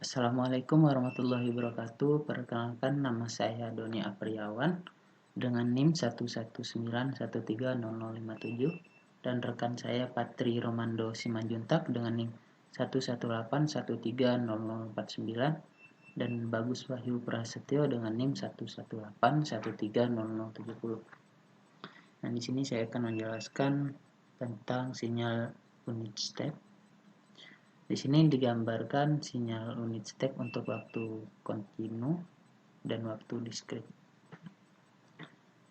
Assalamualaikum warahmatullahi wabarakatuh. Perkenalkan, nama saya Doni Apriawan dengan NIM 119130057 dan rekan saya Patri Romando Simanjuntak dengan NIM 118130049 dan Bagus Wahyu Prasetyo dengan NIM 118130070. Nah, di sini saya akan menjelaskan tentang sinyal unit step. Di sini digambarkan sinyal unit step untuk waktu kontinu dan waktu diskrit.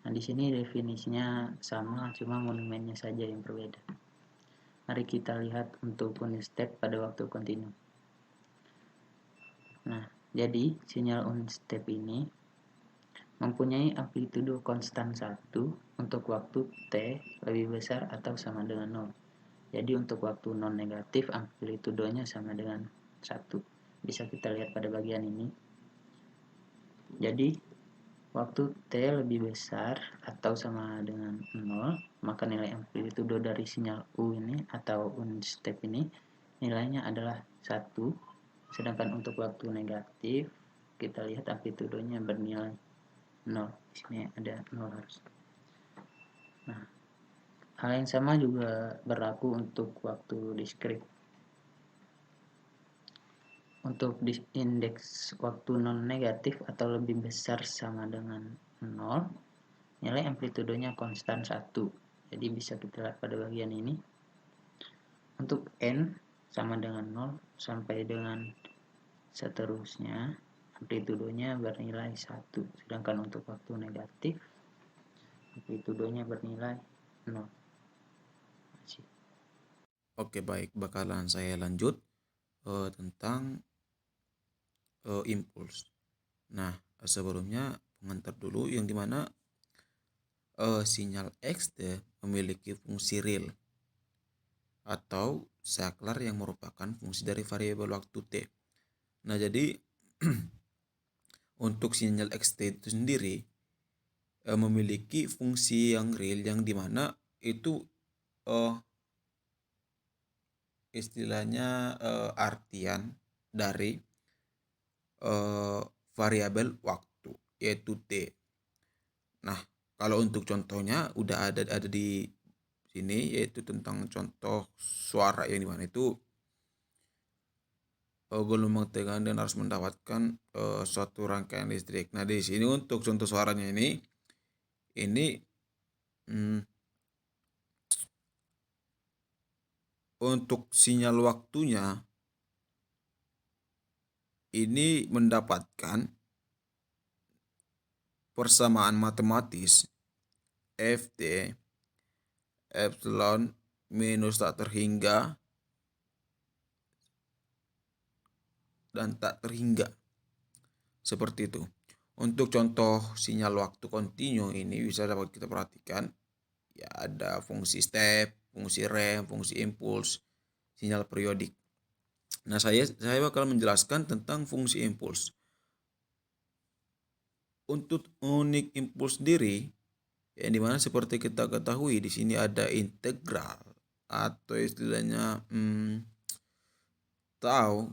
Nah, di sini definisinya sama, cuma monumennya saja yang berbeda. Mari kita lihat untuk unit step pada waktu kontinu. Nah, jadi sinyal unit step ini mempunyai amplitudo konstan 1 untuk waktu T lebih besar atau sama dengan 0. Jadi untuk waktu non negatif amplitudonya sama dengan 1. Bisa kita lihat pada bagian ini. Jadi waktu T lebih besar atau sama dengan 0, maka nilai amplitudo dari sinyal U ini atau unit step ini nilainya adalah 1. Sedangkan untuk waktu negatif kita lihat amplitudonya bernilai 0. Di sini ada 0 harus. Nah, hal yang sama juga berlaku untuk waktu diskrit. Untuk indeks waktu non negatif atau lebih besar sama dengan 0, nilai amplitudonya konstan 1. Jadi bisa kita lihat pada bagian ini. Untuk N sama dengan 0 sampai dengan seterusnya, amplitudonya bernilai 1. Sedangkan untuk waktu negatif, amplitudonya bernilai 0. Oke, baik, bakalan saya lanjut tentang impuls. Nah, sebelumnya pengantar dulu yang dimana sinyal X memiliki fungsi real atau saklar yang merupakan fungsi dari variabel waktu T. Nah, jadi untuk sinyal X itu sendiri memiliki fungsi yang real yang dimana itu istilahnya artian dari variabel waktu yaitu T. Nah, kalau untuk contohnya udah ada di sini, yaitu tentang contoh suara yang dimana itu gelombang tegangan dan harus mendapatkan suatu rangkaian listrik. Nah, di sini untuk contoh suaranya ini hmm, untuk sinyal waktunya ini mendapatkan persamaan matematis Ft epsilon minus tak terhingga dan tak terhingga. Seperti itu. Untuk contoh sinyal waktu kontinu ini bisa dapat kita perhatikan. Ya, ada fungsi step, fungsi rem, fungsi impuls, sinyal periodik. Nah, saya bakal menjelaskan tentang fungsi impuls. Untuk unit impuls sendiri, yang dimana seperti kita ketahui di sini ada integral atau istilahnya tahu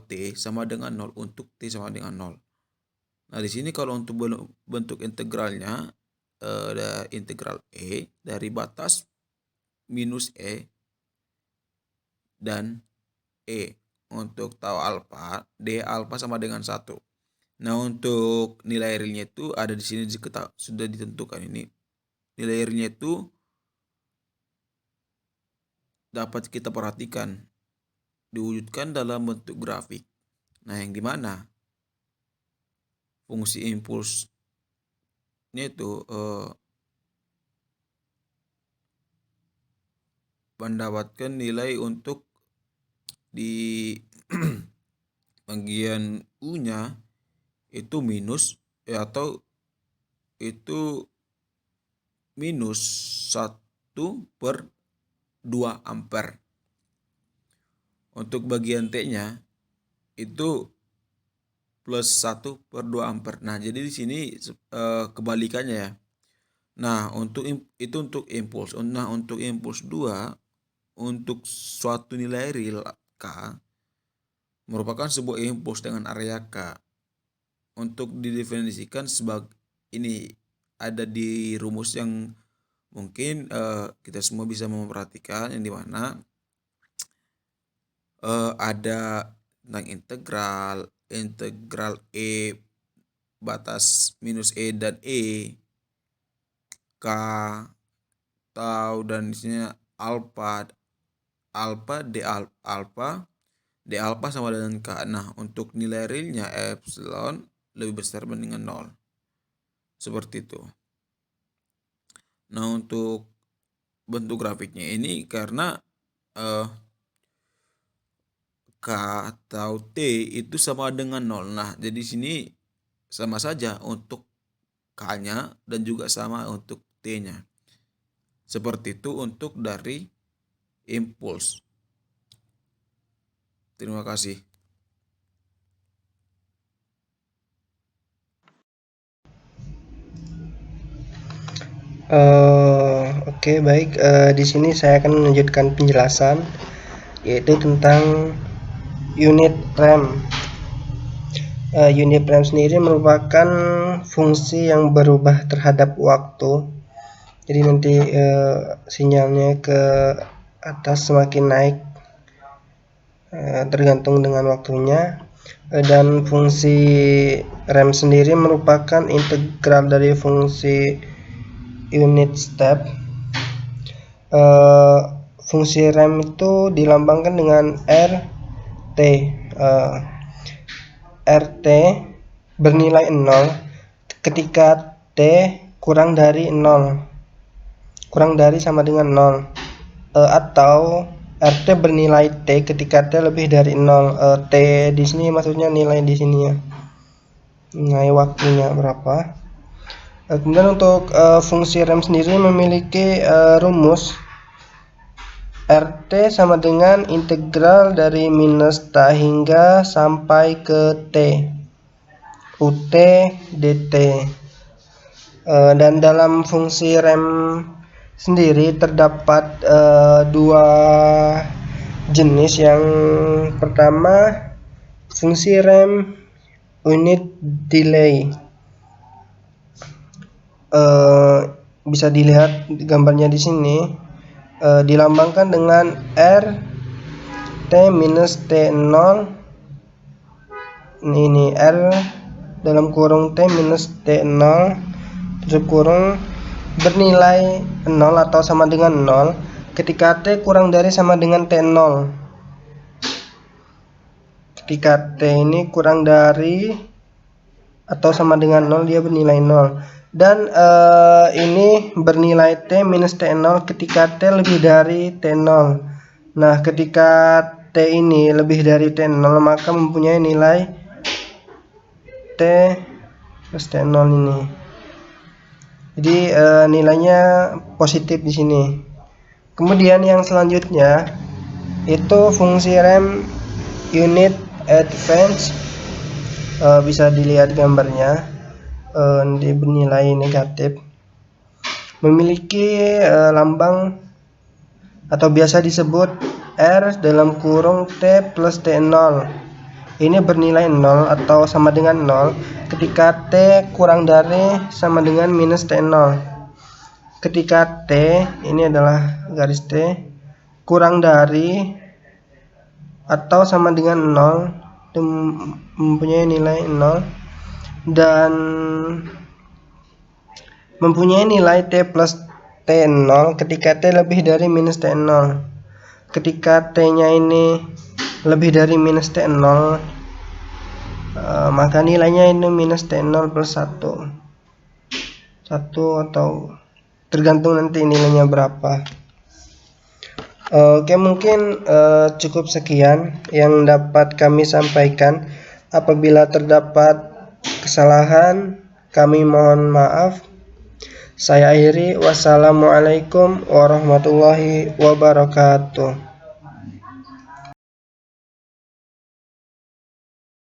T sama dengan 0 untuk T sama dengan 0. Nah, di sini kalau untuk bentuk integralnya ada integral E dari batas minus E dan E. Untuk tahu alfa, D alfa sama dengan 1. Nah, untuk nilai realnya itu ada di sini sudah ditentukan ini. Nilai realnya itu dapat kita perhatikan diwujudkan dalam bentuk grafik. Nah, yang dimana fungsi impulsnya itu mendapatkan nilai untuk di bagian U-nya itu minus atau itu minus 1/2 ampere. Untuk bagian T-nya itu plus 1/2 ampere. Nah, jadi di sini kebalikannya ya. Nah, itu untuk impuls. Nah, untuk impuls 2 untuk suatu nilai real K merupakan sebuah impuls dengan area K. Untuk didefinisikan sebagai ini ada di rumus yang mungkin kita semua bisa memperhatikan, yang dimana ada tentang integral E batas minus E dan E, K, tau, dan isinya alpha D alpha sama dengan K. Nah, untuk nilai realnya epsilon lebih besar bandingkan 0. Seperti itu. Nah, untuk bentuk grafiknya ini karena K atau T itu sama dengan 0. Nah, jadi sini sama saja untuk K-nya dan juga sama untuk T-nya. Seperti itu untuk dari impuls. Terima kasih. Oke, baik. Di sini saya akan melanjutkan penjelasan, yaitu tentang unit rem. Unit rem sendiri merupakan fungsi yang berubah terhadap waktu. Jadi nanti sinyalnya ke atas semakin naik tergantung dengan waktunya. Dan fungsi rem sendiri merupakan integral dari fungsi unit step. Fungsi rem itu dilambangkan dengan RT. RT bernilai 0 ketika T kurang dari 0, kurang dari sama dengan 0, atau RT bernilai T ketika T lebih dari 0. T di sini maksudnya nilai di sini ya, nilai waktunya berapa. Kemudian untuk fungsi rem sendiri memiliki rumus RT sama dengan integral dari minus T hingga sampai ke T UT dt. Dan dalam fungsi rem sendiri terdapat dua jenis. Yang pertama fungsi rem unit delay. Bisa dilihat gambarnya di sini, dilambangkan dengan R T minus T0. Ini R dalam kurung T minus T0 tutup kurung bernilai 0 atau sama dengan 0 ketika T kurang dari sama dengan T0. Ketika T ini kurang dari atau sama dengan 0, dia bernilai 0. Dan ini bernilai T minus T0 ketika T lebih dari T0. Nah, ketika T ini lebih dari T0 maka mempunyai nilai T plus T0 ini. Jadi nilainya positif di sini. Kemudian yang selanjutnya itu fungsi rem unit advance. Bisa dilihat gambarnya, bernilai negatif, memiliki lambang atau biasa disebut R dalam kurung T plus T0. Ini bernilai 0 atau sama dengan 0 ketika T kurang dari sama dengan minus T0. Ketika T, ini adalah garis T, kurang dari atau sama dengan 0, mempunyai nilai 0, dan mempunyai nilai T plus T0 ketika T lebih dari minus T0. Ketika T nya ini lebih dari minus T0, maka nilainya ini minus T0 plus 1 atau tergantung nanti nilainya berapa. Oke, mungkin cukup sekian yang dapat kami sampaikan. Apabila terdapat kesalahan, kami mohon maaf. Saya akhiri. Wassalamualaikum warahmatullahi wabarakatuh.